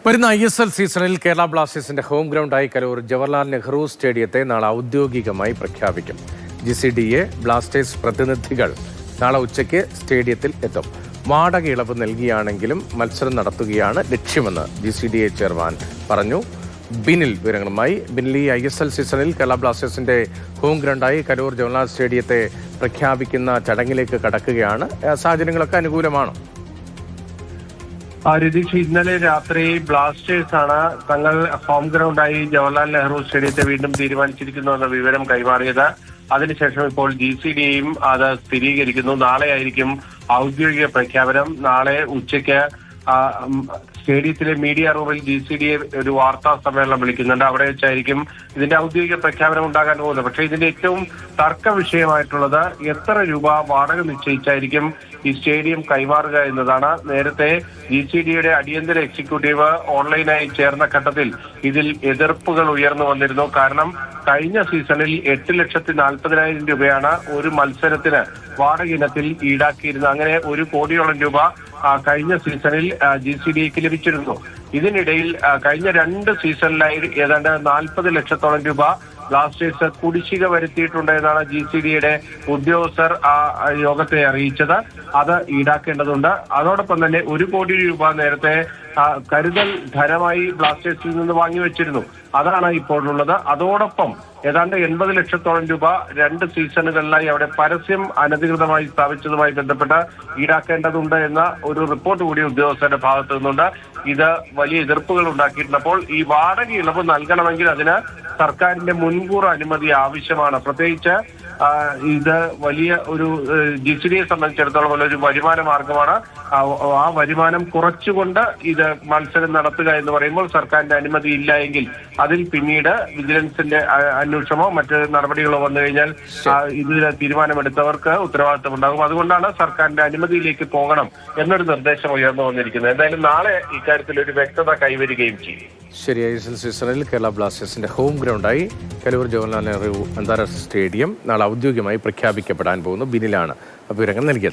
വരുന്ന ISL സീസണിൽ കേരള ബ്ലാസ്റ്റേഴ്സിന്റെ ഹോം ഗ്രൗണ്ടായി കലൂർ ജവഹർലാൽ നെഹ്റു സ്റ്റേഡിയത്തെ നാളെ ഔദ്യോഗികമായി പ്രഖ്യാപിക്കും. GCDA ബ്ലാസ്റ്റേഴ്സ് പ്രതിനിധികൾ നാളെ ഉച്ചയ്ക്ക് സ്റ്റേഡിയത്തിൽ എത്തും. വാടക ഇളവ് നൽകിയാണെങ്കിലും മത്സരം നടത്തുകയാണ് ലക്ഷ്യമെന്ന് GCDA ചെയർമാൻ പറഞ്ഞു. ബിനിൽ വിവരങ്ങളുമായി. ബിനിൽ, ഈ ISL സീസണിൽ കേരള ബ്ലാസ്റ്റേഴ്സിന്റെ ഹോം ഗ്രൗണ്ടായി കലൂർ ജവഹർലാൽ സ്റ്റേഡിയത്തെ പ്രഖ്യാപിക്കുന്ന ചടങ്ങിലേക്ക് കടക്കുകയാണ്. സാഹചര്യങ്ങളൊക്കെ അനുകൂലമാണോ? രതീഷ്, ഇന്നലെ രാത്രി ബ്ലാസ്റ്റേഴ്സ് ആണ് തങ്ങൾ ഹോം ഗ്രൗണ്ടായി ജവഹർലാൽ നെഹ്റു സ്റ്റേഡിയത്തെ വീണ്ടും തീരുമാനിച്ചിരിക്കുന്നുവെന്ന വിവരം കൈമാറിയത്. അതിനുശേഷം ഇപ്പോൾ GCDAയും അത് സ്ഥിരീകരിക്കുന്നു. നാളെ ആയിരിക്കും ഔദ്യോഗിക പ്രഖ്യാപനം. നാളെ ഉച്ചയ്ക്ക് സ്റ്റേഡിയത്തിലെ മീഡിയ റൂമിൽ GCDA ഒരു വാർത്താ സമ്മേളനം വിളിക്കുന്നുണ്ട്. അവിടെ വെച്ചായിരിക്കും ഇതിന്റെ ഔദ്യോഗിക പ്രഖ്യാപനം ഉണ്ടാകാൻ പോകുന്നത്. പക്ഷേ ഇതിന്റെ ഏറ്റവും തർക്ക വിഷയമായിട്ടുള്ളത് എത്ര രൂപ വാടക നിശ്ചയിച്ചായിരിക്കും ഈ സ്റ്റേഡിയം കൈമാറുക എന്നതാണ്. നേരത്തെ GCDAയുടെ അടിയന്തര എക്സിക്യൂട്ടീവ് ഓൺലൈനായി ചേർന്ന ഘട്ടത്തിൽ ഇതിൽ എതിർപ്പുകൾ ഉയർന്നു വന്നിരുന്നു. കാരണം കഴിഞ്ഞ സീസണിൽ 8,40,000 രൂപയാണ് ഒരു മത്സരത്തിന് വാടക ഇനത്തിൽ ഈടാക്കിയിരുന്നത്. അങ്ങനെ 1 കോടിയോളം രൂപ കഴിഞ്ഞ സീസണിൽ GCDAക്ക് ലഭിച്ചിരുന്നു. ഇതിനിടയിൽ കഴിഞ്ഞ 2 സീസണിലായി ഏതാണ്ട് 40 ലക്ഷത്തോളം രൂപ ബ്ലാസ്റ്റേഴ്സ് കുടിശ്ശിക വരുത്തിയിട്ടുണ്ട് എന്നാണ് GCDAയുടെ ഉദ്യോഗസ്ഥർ യോഗത്തെ അറിയിച്ചത്. അത് ഈടാക്കേണ്ടതുണ്ട്. അതോടൊപ്പം തന്നെ 1 കോടി രൂപ നേരത്തെ കരുതൽ ധനമായി ബ്ലാസ്റ്റേഴ്സിൽ നിന്ന് വാങ്ങിവെച്ചിരുന്നു. അതാണ് ഇപ്പോഴുള്ളത്. അതോടൊപ്പം ഏതാണ്ട് 80 ലക്ഷത്തോളം രൂപ 2 സീസണുകളിലായി അവിടെ പരസ്യം അനധികൃതമായി സ്ഥാപിച്ചതുമായി ബന്ധപ്പെട്ട് ഈടാക്കേണ്ടതുണ്ട് എന്ന ഒരു റിപ്പോർട്ട് കൂടി ഉദ്യോഗസ്ഥരുടെ ഭാഗത്തു നിന്നുണ്ട്. ഇത് വലിയ എതിർപ്പുകൾ ഉണ്ടാക്കിയിട്ടുണ്ട്. അപ്പോൾ ഈ വാടക ഇളവ് നൽകണമെങ്കിൽ അതിന് സർക്കാരിന്റെ മുൻകൂർ അനുമതി ആവശ്യമാണ്. പ്രത്യേകിച്ച് ഇത് വലിയ ഒരു GCDAയെ സംബന്ധിച്ചിടത്തോളം ഒരു വരുമാന മാർഗമാണ്. ആ വരുമാനം കുറച്ചുകൊണ്ട് ഇത് മത്സരം നടത്തുക എന്ന് പറയുമ്പോൾ സർക്കാരിന്റെ അനുമതി ഇല്ല എങ്കിൽ അതിൽ പിന്നീട് വിജിലൻസിന്റെ അന്വേഷണമോ മറ്റ് നടപടികളോ വന്നു കഴിഞ്ഞാൽ ഇതിൽ തീരുമാനമെടുത്തവർക്ക് ഉത്തരവാദിത്തം ഉണ്ടാകും. അതുകൊണ്ടാണ് സർക്കാരിന്റെ അനുമതിയിലേക്ക് പോകണം എന്നൊരു നിർദ്ദേശം ഉയർന്നു വന്നിരിക്കുന്നത്. എന്തായാലും നാളെ ഇക്കാര്യത്തിൽ ഒരു വ്യക്തത കൈവരികയും ചെയ്യും. ശരി, ISL സീസണിൽ കേരള ബ്ലാസ്റ്റേഴ്സിന്റെ ഹോം ഗ്രൗണ്ടായി കലൂർ ജവഹർലാൽ നെഹ്റു അന്താരാഷ്ട്ര സ്റ്റേഡിയം നാളെ ഔദ്യോഗികമായി പ്രഖ്യാപിക്കപ്പെടാൻ പോകുന്നു. ബിനിലാണ് വിവരങ്ങൾ നൽകിയത്.